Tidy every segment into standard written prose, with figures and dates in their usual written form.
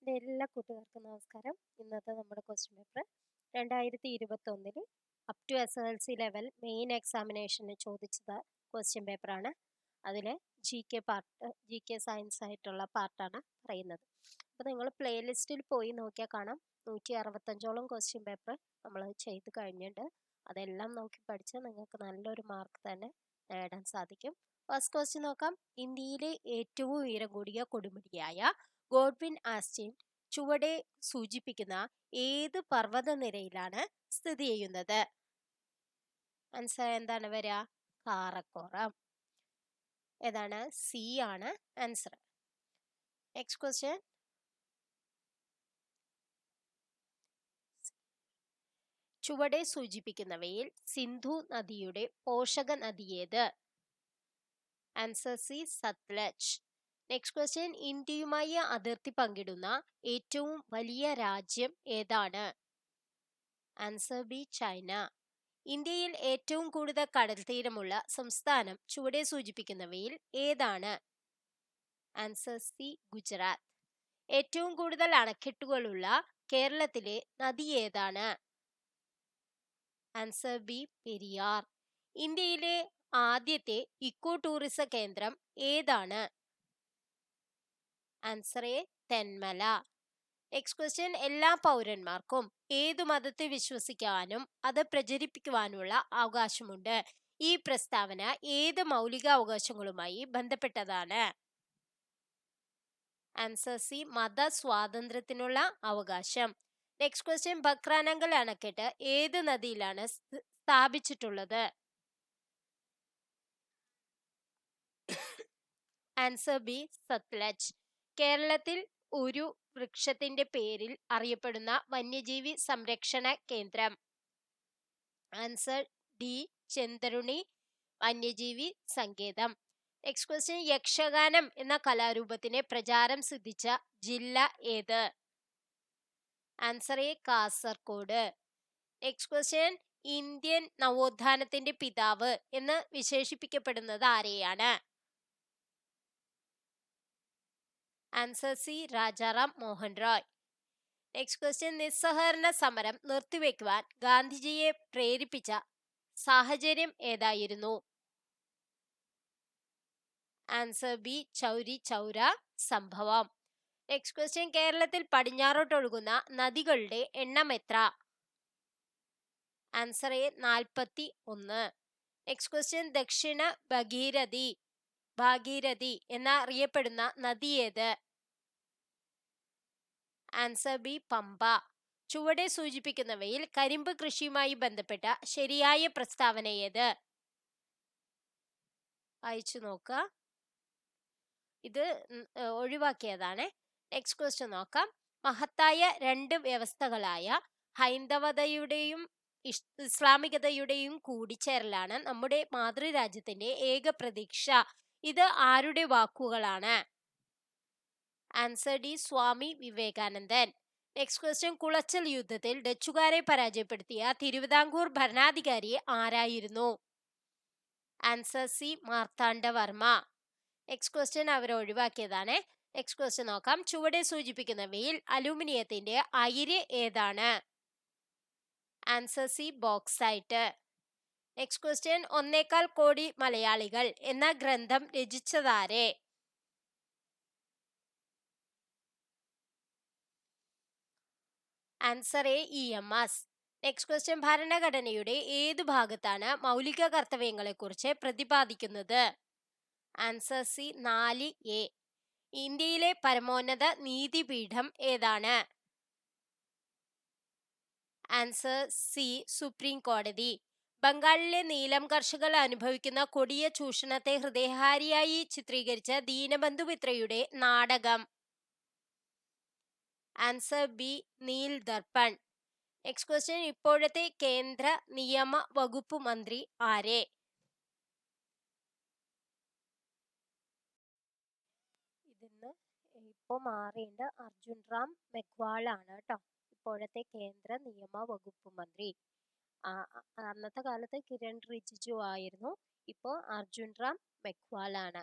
എൻ്റെ എല്ലാ കൂട്ടുകാർക്കും നമസ്കാരം. ഇന്നത്തെ നമ്മുടെ question paper 2021 up to SSLC level main എക്സാമിനേഷന് ചോദിച്ചത് ക്വസ്റ്റ്യൻ പേപ്പറാണ്. അതിൽ ജി കെ സയൻസ് ആയിട്ടുള്ള പാർട്ടാണ് പറയുന്നത്. അപ്പോൾ നിങ്ങൾ പ്ലേലിസ്റ്റിൽ പോയി നോക്കിയാൽ കാണാം 165ഓളം ക്വസ്റ്റ്യൻ പേപ്പർ നമ്മൾ ചെയ്ത് കഴിഞ്ഞിട്ടുണ്ട്. അതെല്ലാം നോക്കി പഠിച്ചാൽ നിങ്ങൾക്ക് നല്ലൊരു മാർക്ക് തന്നെ നേടാൻ സാധിക്കും. ഫസ്റ്റ് ക്വസ്റ്റ്യൻ നോക്കാം. ഇന്ത്യയിലെ ഏറ്റവും ഉയരം കൂടിയ കൊടുമുടിയായ ഗോഡ്വിൻ ആസ്റ്റീൻ ചുവടെ സൂചിപ്പിക്കുന്ന ഏത് പർവ്വതനിരയിലാണ് സ്ഥിതി ചെയ്യുന്നത്? ആൻസർ എന്താണ് വരിക? കാറക്കോറം. ഏതാണ്? സി ആണ് ആൻസർ. Next question. ചുവടെ സൂചിപ്പിക്കുന്നവയിൽ സിന്ധു നദിയുടെ പോഷക നദി ഏത്? Answer C, Sutlej. Next question. ഇന്ത്യയുമായി അതിർത്തി പങ്കിടുന്ന ഏറ്റവും വലിയ രാജ്യം ഏതാണ്? Answer B, China. ഇന്ത്യയിൽ ഏറ്റവും കൂടുതൽ കടൽ തീരമുള്ള സംസ്ഥാനം ചുവടെ സൂചിപ്പിക്കുന്നവയിൽ ഏതാണ്? Answer C, Gujarat. ഏറ്റവും കൂടുതൽ അണക്കെട്ടുകളുള്ള കേരളത്തിലെ നദി ഏതാണ്? Answer B, Periyar. ഇന്ത്യയിലെ ആദ്യത്തെ ഇക്കോ ടൂറിസം കേന്ദ്രം ഏതാണ്? Answer A, Thenmala. Next question. എല്ലാ പൗരന്മാർക്കും ഏതു മതത്തെ വിശ്വസിക്കാനും അത് പ്രചരിപ്പിക്കുവാനുള്ള അവകാശമുണ്ട്. ഈ പ്രസ്താവന ഏത് മൗലിക അവകാശങ്ങളുമായി ബന്ധപ്പെട്ടതാണ്? ആൻസർ സി, മത സ്വാതന്ത്ര്യത്തിനുള്ള അവകാശം. Next question. ബക്രാനങ്കൽ അണക്കെട്ട് ഏത് നദിയിലാണ് സ്ഥാപിച്ചിട്ടുള്ളത്? Answer B, Sutlej. കേരളത്തിൽ ഒരു വൃക്ഷത്തിന്റെ പേരിൽ അറിയപ്പെടുന്ന വന്യജീവി സംരക്ഷണ കേന്ദ്രം? ആൻസർ ഡി, ചെന്തരുണി വന്യജീവി സങ്കേതം. Next question. യക്ഷഗാനം എന്ന കലാരൂപത്തിന് പ്രചാരം സിദ്ധിച്ച ജില്ല ഏത്? Answer A, Kasaragod. Next question. Indian നവോത്ഥാനത്തിന്റെ പിതാവ് എന്ന് വിശേഷിപ്പിക്കപ്പെടുന്നത് ആരെയാണ്? Answer C, Rajaram Mohan Roy. Next question. നിസ്സഹകരണ സമരം നിർത്തിവെക്കുവാൻ ഗാന്ധിജിയെ പ്രേരിപ്പിച്ച സാഹചര്യം ഏതായിരുന്നു? ആൻസർ ബി, ചൗരി ചൗര സംഭവം. Next question. കേരളത്തിൽ പടിഞ്ഞാറോട്ടൊഴുകുന്ന നദികളുടെ എണ്ണം എത്ര? Answer A, 41. Next question. Dakshina Bhagirathi എന്നറിയപ്പെടുന്ന നദി ഏത്? Answer B, Pamba. ചുവടെ സൂചിപ്പിക്കുന്നവയിൽ കരിമ്പ് കൃഷിയുമായി ബന്ധപ്പെട്ട ശരിയായ പ്രസ്താവന ഏത്? വായിച്ചു നോക്കുക. ഇത് ഒഴിവാക്കിയതാണ്. നെക്സ്റ്റ് ക്വസ്റ്റ്യൻ നോക്കാം. മഹത്തായ രണ്ട് വ്യവസ്ഥകളായ ഹൈന്ദവതയുടെയും ഇസ്ലാമികതയുടെയും കൂടിച്ചേരലാണ് നമ്മുടെ മാതൃരാജ്യത്തിന്റെ ഏക പ്രതീക്ഷ. ഇത് ആരുടെ വാക്കുകളാണ്? Answer D, Swami Vivekanandan. Next question. Colachel യുദ്ധത്തിൽ ഡച്ചുകാരെ പരാജയപ്പെടുത്തിയ തിരുവിതാംകൂർ ഭരണാധികാരി ആരായിരുന്നു? Answer C, Marthanda Varma. Next question അവർ ഒഴിവാക്കിയതാണ്. നെക്സ്റ്റ് ക്വസ്റ്റ്യൻ നോക്കാം. ചുവടെ സൂചിപ്പിക്കുന്നവയിൽ അലൂമിനിയത്തിന്റെ അയിര് ഏതാണ്? Answer C, bauxite. Next question. 1.25 കോടി മലയാളികൾ എന്ന ഗ്രന്ഥം രചിച്ചതാരെ? Answer A, EMS. Next question. ഭരണഘടനയുടെ ഏതു ഭാഗത്താണ് മൗലിക കർത്തവ്യങ്ങളെക്കുറിച്ച് പ്രതിപാദിക്കുന്നത്? Answer C, 4A. ഇന്ത്യയിലെ പരമോന്നത നീതിപീഠം ഏതാണ്? ആൻസർ സി, സുപ്രീം കോടതി. ബംഗാളിലെ നീലം കർഷകർ അനുഭവിക്കുന്ന കൊടിയ ചൂഷണത്തെ ഹൃദയഹാരിയായി ചിത്രീകരിച്ച ദീനബന്ധു മിത്രയുടെ നാടകം? Answer B, Neel Darpan. Next question. ഇപ്പോഴത്തെ കേന്ദ്ര നിയമ വകുപ്പ് മന്ത്രി ആരെ? ഇതിന്ന് ഇപ്പോൾ മാറിയിട്ട് അർജുൻ റാം മെഘ്വാൾ ആണ് കേട്ടോ ഇപ്പോഴത്തെ കേന്ദ്ര നിയമ വകുപ്പ് മന്ത്രി. അന്നത്തെ കാലത്ത് കിരൺ റിജിജു ആയിരുന്നു. ഇപ്പോൾ അർജുൻ റാം മെഘ്വാൾ ആണ്.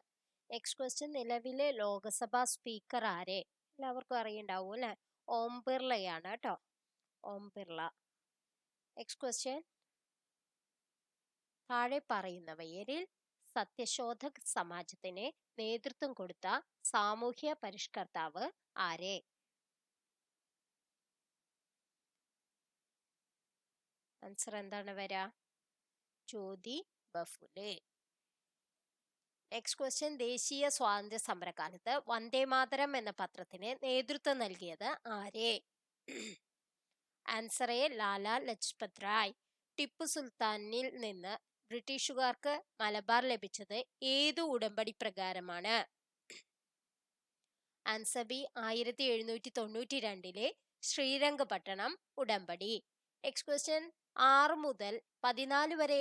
Next question. നിലവിലെ ലോകസഭാ സ്പീക്കർ ആരെ? എല്ലാവർക്കും അറിയണ്ടാവും അല്ലേ? ഓം ബിർളയാണ് കേട്ടോ. ഓം ബിർള. Next question. താഴെ പറയുന്നവയിൽ സത്യശോധക് സമാജത്തിന് നേതൃത്വം കൊടുത്ത സാമൂഹ്യ പരിഷ്കർത്താവ് ആരെ? ആൻസർ എന്താണ് വരാ? ജ്യോതി ബഫുലെ. Next question. ദേശീയ സ്വാതന്ത്ര്യ സമരകാലത്ത് വന്ദേമാതരം എന്ന പത്രത്തിന് നേതൃത്വം നൽകിയത് ആരെ? Answer A Lala Lajpat Rai. ടിപ്പു സുൽത്താനിൽ നിന്ന് ബ്രിട്ടീഷുകാർക്ക് മലബാർ ലഭിച്ചത് ഏതു ഉടമ്പടി പ്രകാരമാണ്? ആൻസർ ബി 1792 ശ്രീരംഗപട്ടണം ഉടമ്പടി. Next question. 6 മുതൽ 14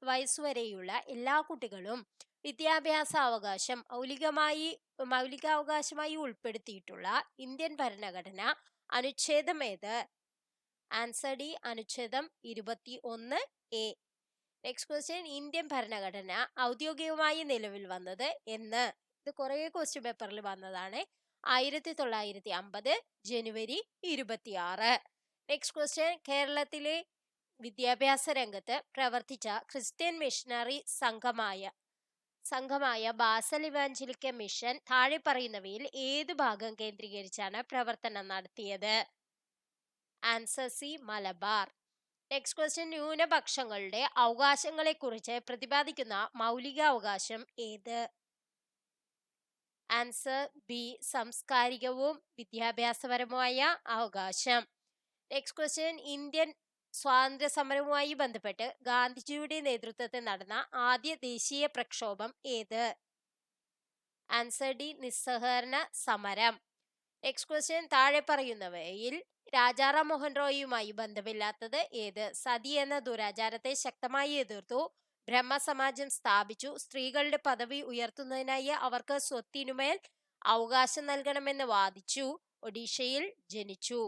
വയസ്സുവരെയുള്ള എല്ലാ കുട്ടികളും വിദ്യാഭ്യാസ അവകാശം മൗലികാവകാശമായി ഉൾപ്പെടുത്തിയിട്ടുള്ള ഇന്ത്യൻ ഭരണഘടന അനുച്ഛേദം ഏത്? ആൻസർ ഡി അനുച്ഛേദം 21A. Next question. ഇന്ത്യൻ ഭരണഘടന ഔദ്യോഗികമായി നിലവിൽ വന്നത് എന്ന്? ഇത് കുറെ ക്വസ്റ്റ്യൻ പേപ്പറിൽ വന്നതാണ്. 1950 ജനുവരി 26. Next question. കേരളത്തിലെ വിദ്യാഭ്യാസ രംഗത്ത് പ്രവർത്തിച്ച ക്രിസ്ത്യൻ മിഷണറി സംഘമായ ബാസൽ ഇവാഞ്ചലിക്കൽ മിഷൻ താഴെ പറയുന്നവയിൽ ഏത് ഭാഗം കേന്ദ്രീകരിച്ചാണ് പ്രവർത്തനം നടത്തിയത്? Answer C Malabar. Next question. ന്യൂനപക്ഷങ്ങളുടെ അവകാശങ്ങളെക്കുറിച്ച് പ്രതിപാദിക്കുന്ന മൗലികാവകാശം ഏത്? ആൻസർ ബി സാംസ്കാരികവും വിദ്യാഭ്യാസപരവുമായ അവകാശം. Next question. ഇന്ത്യൻ സ്വാതന്ത്ര്യ സമരവുമായി ബന്ധപ്പെട്ട് ഗാന്ധിജിയുടെ നേതൃത്വത്തിൽ നടന്ന ആദ്യ ദേശീയ പ്രക്ഷോഭം ഏത്? ആൻസർ ഡി നിസ്സഹകരണ സമരം. Next question. താഴെ പറയുന്നവയിൽ രാജാറാം മോഹൻ റോയിയുമായി ബന്ധമില്ലാത്തത് ഏത്? സതി എന്ന ദുരാചാരത്തെ ശക്തമായി എതിർത്തു. ബ്രഹ്മസമാജം സ്ഥാപിച്ചു. സ്ത്രീകളുടെ പദവി ഉയർത്തുന്നതിനായി അവർക്ക് സ്വത്തിനുമേൽ അവകാശം നൽകണമെന്ന് വാദിച്ചു. ഒഡീഷയിൽ ജനിച്ചു.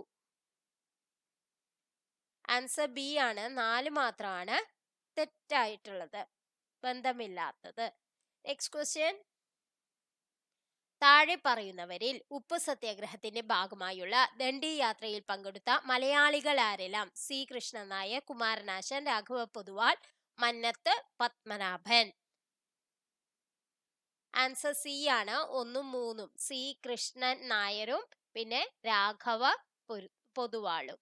ആൻസർ ബി ആണ് 4 മാത്രമാണ് തെറ്റായിട്ടുള്ളത്, ബന്ധമില്ലാത്തത്. Next question. താഴെ പറയുന്നവരിൽ ഉപ്പ് സത്യാഗ്രഹത്തിന്റെ ഭാഗമായുള്ള ദണ്ഡി യാത്രയിൽ പങ്കെടുത്ത മലയാളികൾ ആരെല്ലാം? C Krishnan Nair, Kumaranasan, Raghava Poduval, Mannath Padmanabhan. Answer C ആണ് 1 ഉം 3 ഉം. സി കൃഷ്ണൻ നായരും പിന്നെ രാഘവ പൊതുവാളും.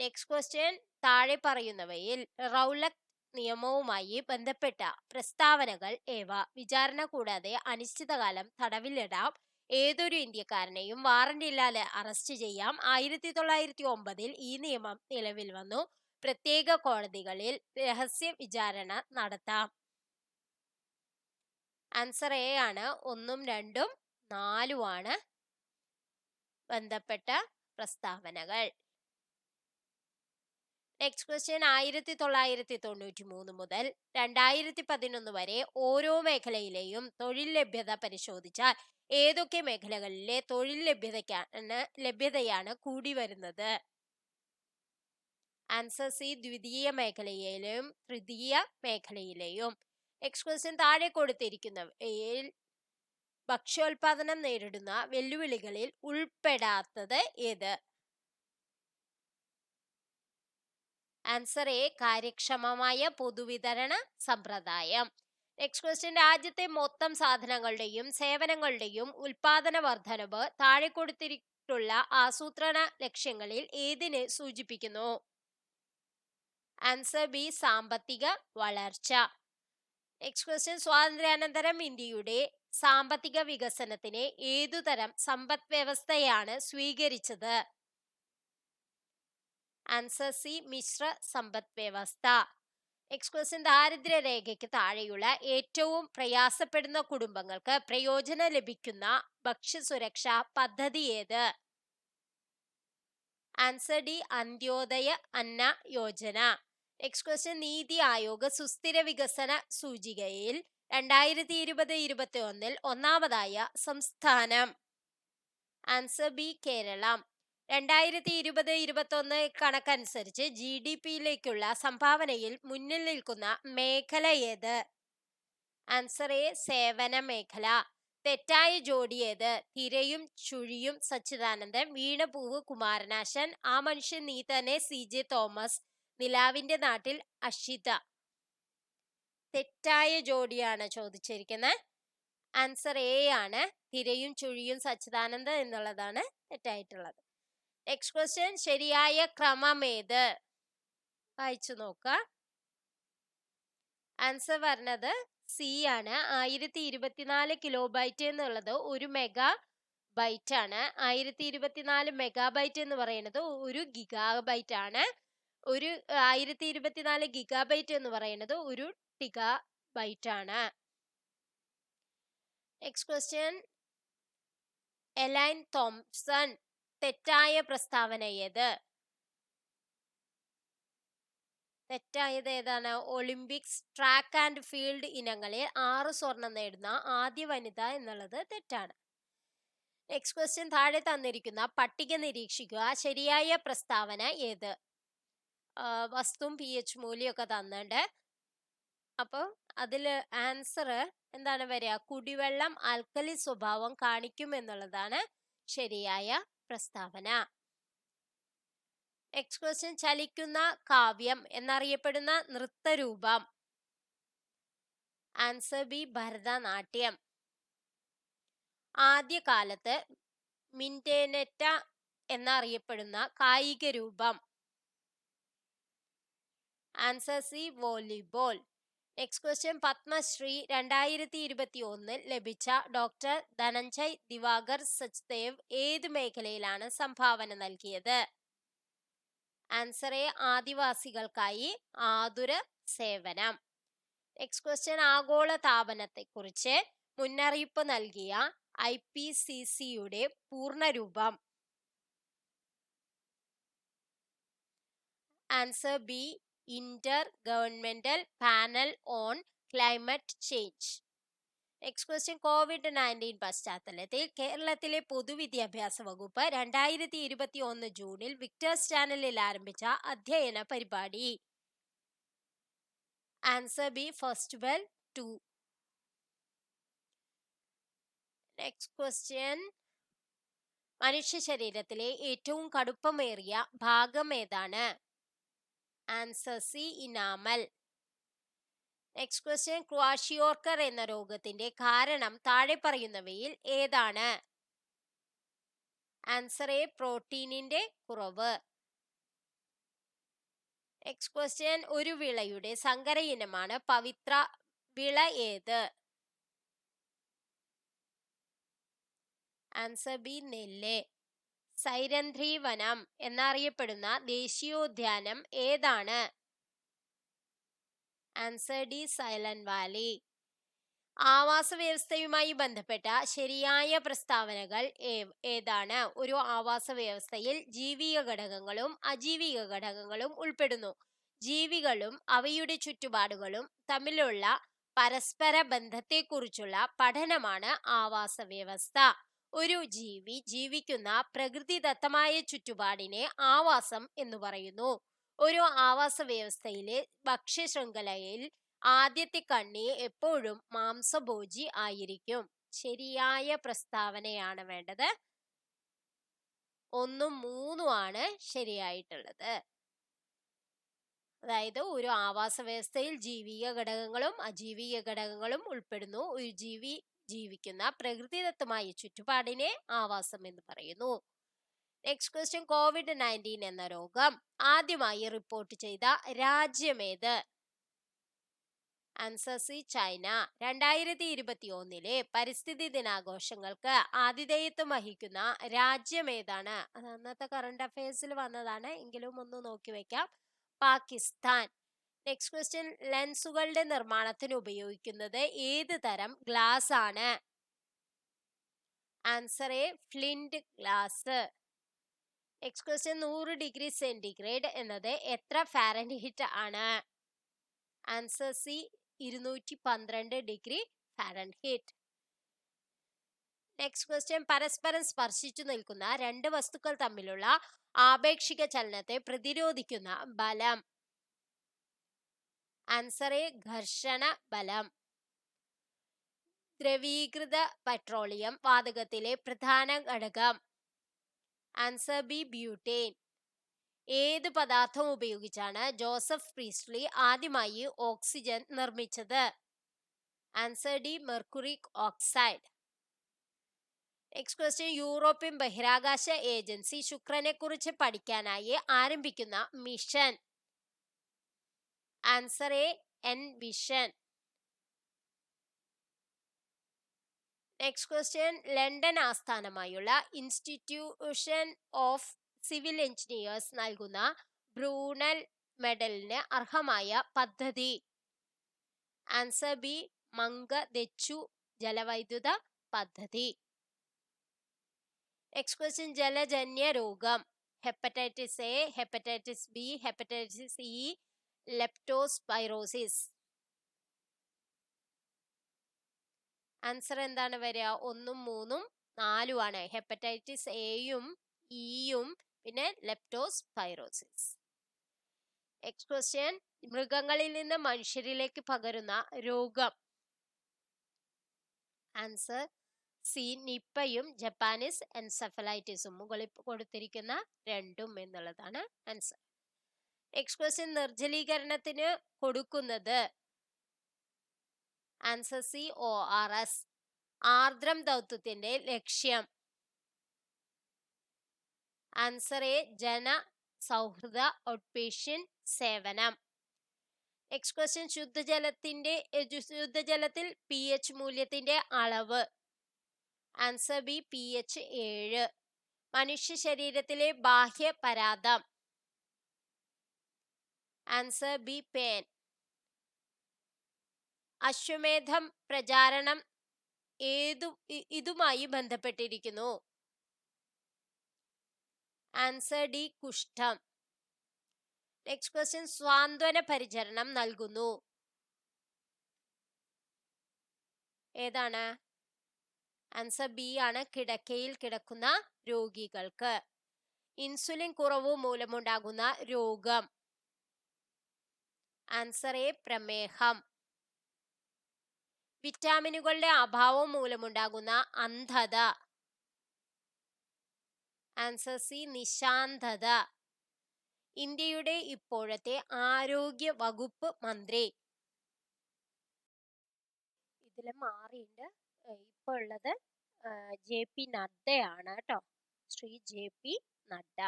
Next question. താഴെ പറയുന്നവയിൽ റൗലറ്റ് നിയമവുമായി ബന്ധപ്പെട്ട പ്രസ്താവനകൾ ഏവ? വിചാരണ കൂടാതെ അനിശ്ചിതകാലം തടവിലിടാം. ഏതൊരു ഇന്ത്യക്കാരനെയും വാറന്റില്ലാതെ അറസ്റ്റ് ചെയ്യാം. 1909 ഈ നിയമം നിലവിൽ വന്നു. പ്രത്യേക കോടതികളിൽ രഹസ്യ വിചാരണ നടത്താം. ആൻസർ എ ആണ് 1 ഉം 2 ഉം 4 ഉം ആണ് ബന്ധപ്പെട്ട പ്രസ്താവനകൾ. Next question. 1993 മുതൽ 2011 വരെ ഓരോ മേഖലയിലെയും തൊഴിൽ ലഭ്യത പരിശോധിച്ചാൽ ഏതൊക്കെ മേഖലകളിലെ തൊഴിൽ ലഭ്യതയാണ് കൂടി വരുന്നത്? ആൻസർ സി ദ്വിതീയ മേഖലയിലെയും തൃതീയ മേഖലയിലെയും. Next question. താഴെ കൊടുത്തിരിക്കുന്നവയിൽ ഭക്ഷ്യോൽപാദനം നേരിടുന്ന വെല്ലുവിളികളിൽ ഉൾപ്പെടാത്തത് ഏത്? ആൻസർ എ കാര്യക്ഷമമായ പൊതുവിതരണ സമ്പ്രദായം. Next question. രാജ്യത്തെ മൊത്തം സാധനങ്ങളുടെയും സേവനങ്ങളുടെയും ഉൽപാദന വർധനവ് താഴെ കൊടുത്തിട്ടുള്ള ആസൂത്രണ ലക്ഷ്യങ്ങളിൽ ഏതിനെ സൂചിപ്പിക്കുന്നു? ആൻസർ ബി സാമ്പത്തിക വളർച്ച. Next question. സ്വാതന്ത്ര്യാനന്തരം ഇന്ത്യയുടെ സാമ്പത്തിക വികസനത്തിന് ഏതുതരം സമ്പദ് വ്യവസ്ഥയാണ് സ്വീകരിച്ചത്? ആൻസർ സി മിശ്ര സമ്പദ് വ്യവസ്ഥ. Next question. ദാരിദ്ര്യരേഖയ്ക്ക് താഴെയുള്ള ഏറ്റവും പ്രയാസപ്പെടുന്ന കുടുംബങ്ങൾക്ക് പ്രയോജനം ലഭിക്കുന്ന ഭക്ഷ്യസുരക്ഷാ പദ്ധതി ഏത്? Answer D Antyodaya Anna Yojana. Next question. NITI Aayog സുസ്ഥിര വികസന സൂചികയിൽ 2020-21 ഒന്നാമതായ സംസ്ഥാനം? Answer B Keralam. 2020-21 കണക്കനുസരിച്ച് GDP-യിലേക്കുള്ള സംഭാവനയിൽ മുന്നിൽ നിൽക്കുന്ന മേഖല ഏത്? ആൻസർ എ സേവന മേഖല. തെറ്റായ ജോഡി ഏത്? തിരയും ചുഴിയും സച്ചിദാനന്ദൻ, വീണപൂവ് കുമാരനാശൻ, ആ മനുഷ്യൻ നീ തന്നെ CJ തോമസ്, നിലാവിന്റെ നാട്ടിൽ അഷിത. തെറ്റായ ജോഡിയാണ് ചോദിച്ചിരിക്കുന്നത്. ആൻസർ എ ആണ്. തിരയും ചുഴിയും സച്ചിദാനന്ദൻ എന്നുള്ളതാണ് തെറ്റായിട്ടുള്ളത്. നെക്സ്റ്റ് ക്വസ്റ്റ്യൻ, ശരിയായ ക്രമം ഏത്? വായിച്ചു നോക്കുക. ആൻസർ പറഞ്ഞത് സി ആണ്. 1024 കിലോബൈറ്റ് എന്നുള്ളത് ഒരു മെഗാ ബൈറ്റ് ആണ്. 1024 മെഗാബൈറ്റ് എന്ന് പറയുന്നത് ഒരു ഗിഗാബൈറ്റ് ആണ്. 1024 ഗിഗാബൈറ്റ് എന്ന് പറയുന്നത് ഒരു ടിഗാ ബൈറ്റ് ആണ്. നെക്സ്റ്റ് ക്വസ്റ്റ്യൻ, എലൈൻ തോംസൺ, തെറ്റായ പ്രസ്താവന ഏത്? തെറ്റായത് ഏതാണ്? ഒളിമ്പിക്സ് ട്രാക്ക് ആൻഡ് ഫീൽഡ് ഇനങ്ങളിൽ 6 സ്വർണം നേടുന്ന ആദ്യ വനിത എന്നുള്ളത് തെറ്റാണ്. നെക്സ്റ്റ് ക്വസ്റ്റ്യൻ, താഴെ തന്നിരിക്കുന്ന പട്ടിക നിരീക്ഷിക്കുക. ശരിയായ പ്രസ്താവന ഏത്? വസ്തുവും pH മൂല്യമൊക്കെ തന്നിട്ടുണ്ട്. അപ്പോൾ അതിൽ ആൻസർ എന്താണ് വരിക? കുടിവെള്ളം ആൽക്കലി സ്വഭാവം കാണിക്കും എന്നുള്ളതാണ് ശരിയായ പ്രസ്താവന. നെക്സ്റ്റ് ക്വസ്റ്റ്യൻ, ചലിക്കുന്ന കാവ്യം എന്നറിയപ്പെടുന്ന നൃത്തരൂപം? Answer B, Bharatanatyam. ആദ്യകാലത്ത് മിന്റേനെറ്റ എന്നറിയപ്പെടുന്ന കായിക രൂപം? Answer C, volleyball. Next question, Padmashri 2021 ലഭിച്ച ഡോക്ടർ ധനഞ്ജയ് ദിവാകർ സച്ദേവ് ഏത് മേഖലയിലാണ് സംഭാവന നൽകിയത്? ആൻസർ എ, ആദിവാസികൾക്കായി ആതുര സേവനം. നെക്സ്റ്റ് ക്വസ്റ്റ്യൻ, ആഗോള താപനത്തെക്കുറിച്ച് മുന്നറിയിപ്പ് നൽകിയ IPCCയുടെ പൂർണ്ണരൂപം? Answer B, intergovernmental panel on climate change. Next question, COVID-19 പശ്ചാത്തലത്തിൽ കേരളത്തിലെ പൊതുവിദ്യാഭ്യാസ വകുപ്പ് 2021 ജൂണിൽ വിക്ടേഴ്സ് ചാനലിൽ ആരംഭിച്ച അധ്യയന പരിപാടി? Answer B, festival 2. Next question, മനുഷ്യ ശരീരത്തിലെ ഏറ്റവും കടുപ്പമേറിയ ഭാഗം ഏതാണ്? Answer C, enamel. Next question, kwashiorkor എന്ന രോഗത്തിന്റെ കാരണം താഴെ പറയുന്നവയിൽ ഏതാണ്? ആൻസർ എ, പ്രോട്ടീനിന്റെ കുറവ്. നെക്സ്റ്റ് ക്വസ്റ്റ്യൻ, ഒരു വിളയുടെ സങ്കര ഇനമാണ് പവിത്ര വിള ഏത്? ആൻസർ ബി, നെല്ല്. സൈരന്ധ്രി വനം എന്നറിയപ്പെടുന്ന ദേശീയോദ്യാനം ഏതാണ്? Answer D, silent Valley. ആവാസ വ്യവസ്ഥയുമായി ബന്ധപ്പെട്ട ശരിയായ പ്രസ്താവനകൾ ഏതാണ്? ഒരു ആവാസ വ്യവസ്ഥയിൽ ജീവിക ഘടകങ്ങളും അജീവിക ഘടകങ്ങളും ഉൾപ്പെടുന്നു. ജീവികളും അവയുടെ ചുറ്റുപാടുകളും തമ്മിലുള്ള പരസ്പര ബന്ധത്തെക്കുറിച്ചുള്ള പഠനമാണ് ആവാസ വ്യവസ്ഥ. ഒരു ജീവി ജീവിക്കുന്ന പ്രകൃതിദത്തമായ ചുറ്റുപാടിനെ ആവാസം എന്ന് പറയുന്നു. ഒരു ആവാസ വ്യവസ്ഥയിലെ ഭക്ഷ്യശൃംഖലയിൽ ആദ്യത്തെ കണ്ണി എപ്പോഴും മാംസഭോജി ആയിരിക്കും. ശരിയായ പ്രസ്താവനയാണ് വേണ്ടത്. 1, 3 ആണ് ശരിയായിട്ടുള്ളത്. അതായത് ഒരു ആവാസ വ്യവസ്ഥയിൽ ജീവിക ഘടകങ്ങളും അജീവിക ഘടകങ്ങളും ഉൾപ്പെടുന്നു. ഒരു ജീവി ജീവിക്കുന്ന പ്രകൃതിദത്തമായ ചുറ്റുപാടിനെ ആവാസം എന്ന് പറയുന്നു. നെക്സ്റ്റ് ക്വസ്റ്റ്യൻ, COVID-19 എന്ന രോഗം ആദ്യമായി റിപ്പോർട്ട് ചെയ്ത രാജ്യമേത്? Answer C, China. 2021 പരിസ്ഥിതി ദിനാഘോഷങ്ങൾക്ക് ആതിഥേയത്വം വഹിക്കുന്ന രാജ്യം ഏതാണ്? അത് അന്നത്തെ കറണ്ട് അഫയേഴ്സിൽ വന്നതാണ്, എങ്കിലും ഒന്ന് നോക്കി വെക്കാം. പാകിസ്ഥാൻ. നെക്സ്റ്റ് ക്വസ്റ്റ്യൻ, ലെൻസുകളുടെ നിർമ്മാണത്തിന് ഉപയോഗിക്കുന്നത് ഏത് തരം ഗ്ലാസ് ആണ്? Answer A, flint glass. Next question, 100 degree centigrade എന്നത് എത്ര ഫാരൻഹീറ്റ് ആണ്? Answer C, 212 degree Fahrenheit. Next question, പരസ്പരം സ്പർശിച്ചു നിൽക്കുന്ന രണ്ട് വസ്തുക്കൾ തമ്മിലുള്ള ആപേക്ഷിക ചലനത്തെ പ്രതിരോധിക്കുന്ന ബലം? ആൻസർ എ, ഘർഷണ ബലം. ദ്രവീകൃത പെട്രോളിയം വാതകത്തിലെ പ്രധാന ഘടകം? Answer B butane. ഏത് പദാർത്ഥം ഉപയോഗിച്ചാണ് ജോസഫ് പ്രീസ്ലി ആദ്യമായി ഓക്സിജൻ നിർമ്മിച്ചത്? Answer D mercuric oxide. Next question, European ബഹിരാകാശ ഏജൻസി ശുക്രനെ കുറിച്ച് പഠിക്കാനായി ആരംഭിക്കുന്ന mission? Answer A envision. Next question, London ആസ്ഥാനമായുള്ള ഇൻസ്റ്റിറ്റ്യൂഷൻ ഓഫ് സിവിൽ എഞ്ചിനീയേഴ്സ് നൽകുന്ന ബ്രൂണൽ മെഡലിന് അർഹമായ പദ്ധതി? ആൻസർ ബി മംഗദെച്ചു ജലവൈദ്യുത പദ്ധതി. നെക്സ്റ്റ് ക്വസ്റ്റ്യൻ, ജലജന്യ രോഗം? Hepatitis A, hepatitis B, hepatitis E, leptospirosis. Answer എന്താണ് വരിക? 1, 3, 4 ആണ്. ഹെപ്പറ്റൈറ്റിസ് എയും ഇയും പിന്നെ ലെപ്റ്റോസ്പൈറോസിസ്. നെക്സ്റ്റ് ക്വസ്റ്റ്യൻ, മൃഗങ്ങളിൽ നിന്ന് മനുഷ്യരിലേക്ക് പകരുന്ന രോഗം? ആൻസർ സി നിപ്പയും ജപ്പാനീസ് എൻസെഫലൈറ്റിസും. മുകളിൽ കൊടുത്തിരിക്കുന്ന രണ്ടും എന്നുള്ളതാണ് ആൻസർ. നെക്സ്റ്റ് ക്വസ്റ്റ്യൻ, നിർജ്ജലീകരണത്തിന് കൊടുക്കുന്നത്? Answer C ORS. ആർദ്രം ദൗത്യത്തിന്റെ ലക്ഷ്യം? ആൻസർ എ ജന സൗഹൃദ ഔട്ട്പേഷ്യൻ സേവനം. നെക്സ്റ്റ് ക്വസ്റ്റ്യൻ, ശുദ്ധജലത്തിൽ pH മൂല്യത്തിന്റെ അളവ്? Answer B pH 7. മനുഷ്യ ശരീരത്തിലെ ബാഹ്യ പരാദം? ആൻസർ ബി പേൻ. അശ്വമേധം പ്രചാരണം ഇതുമായി ബന്ധപ്പെട്ടിരിക്കുന്നു? ആൻസർ ഡി കുഷ്ഠം. നെക്സ്റ്റ് ക്വസ്റ്റ്യൻ, സ്വാന്തന പരിചരണം നൽകുന്നു? ഏതാണ്? ആൻസർ ബി ആണ്, കിടക്കയിൽ കിടക്കുന്ന രോഗികൾക്ക്. ഇൻസുലിൻ കുറവ് മൂലമുണ്ടാകുന്ന രോഗം? ആൻസർ എ പ്രമേഹം. വിറ്റാമിനുകളുടെ അഭാവം മൂലമുണ്ടാകുന്ന അന്ധത? ആൻസർ സി നിശാന്തത. ഇന്ത്യയുടെ ഇപ്പോഴത്തെ ആരോഗ്യ വകുപ്പ് മന്ത്രി? ഇതിൽ മാറിയിട്ട് ഇപ്പോൾ ഉള്ളത് JP നഡ്ഡയാണ് കേട്ടോ. ശ്രീ JP നഡ്ഡ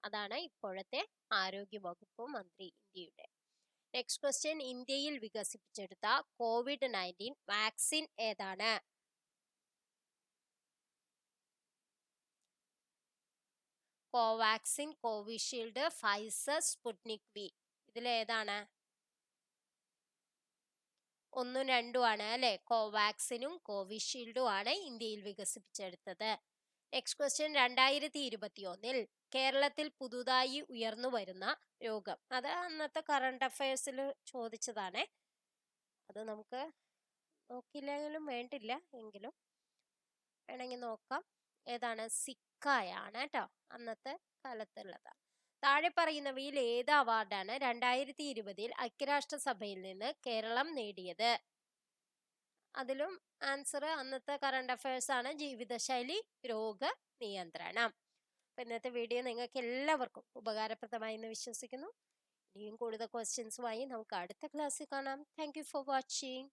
അതാണ് ഇപ്പോഴത്തെ ആരോഗ്യ വകുപ്പ് മന്ത്രി ഇന്ത്യയുടെ. നെക്സ്റ്റ് ക്വസ്റ്റ്യൻ, ഇന്ത്യയിൽ വികസിപ്പിച്ചെടുത്ത COVID-19 വാക്സിൻ ഏതാണ്? Covaxin, Covishield, Pfizer, Sputnik V. ഇതിലേതാണ്? 1, 2 ആണ് അല്ലെ. കോവാക്സിനും കോവിഷീൽഡും ആണ് ഇന്ത്യയിൽ വികസിപ്പിച്ചെടുത്തത്. നെക്സ്റ്റ് ക്വസ്റ്റ്യൻ, 2021 കേരളത്തിൽ പുതുതായി ഉയർന്നു വരുന്ന രോഗം? അത് അന്നത്തെ കറണ്ട് അഫയേഴ്സിൽ ചോദിച്ചതാണ്. അത് നമുക്ക് നോക്കിയില്ലെങ്കിലും വേണ്ടില്ല, എങ്കിലും വേണമെങ്കിൽ നോക്കാം. ഏതാണ്? സിക്കായാണ് കേട്ടോ, അന്നത്തെ കാലത്തുള്ളതാണ്. താഴെ പറയുന്നവയിൽ ഏത് അവാർഡാണ് 2020 ഐക്യരാഷ്ട്രസഭയിൽ നിന്ന് കേരളം നേടിയത്? അതിലും ആൻസർ അന്നത്തെ കറണ്ട് അഫയേഴ്സ് ആണ്, ജീവിതശൈലി രോഗ നിയന്ത്രണം. ഇന്നത്തെ വീഡിയോ നിങ്ങൾക്ക് എല്ലാവർക്കും ഉപകാരപ്രദമായി എന്ന് വിശ്വസിക്കുന്നു. ഇനിയും കൂടുതൽ ക്വസ്റ്റ്യൻസുമായി നമുക്ക് അടുത്ത ക്ലാസ്സിൽ കാണാം. Thank you for watching.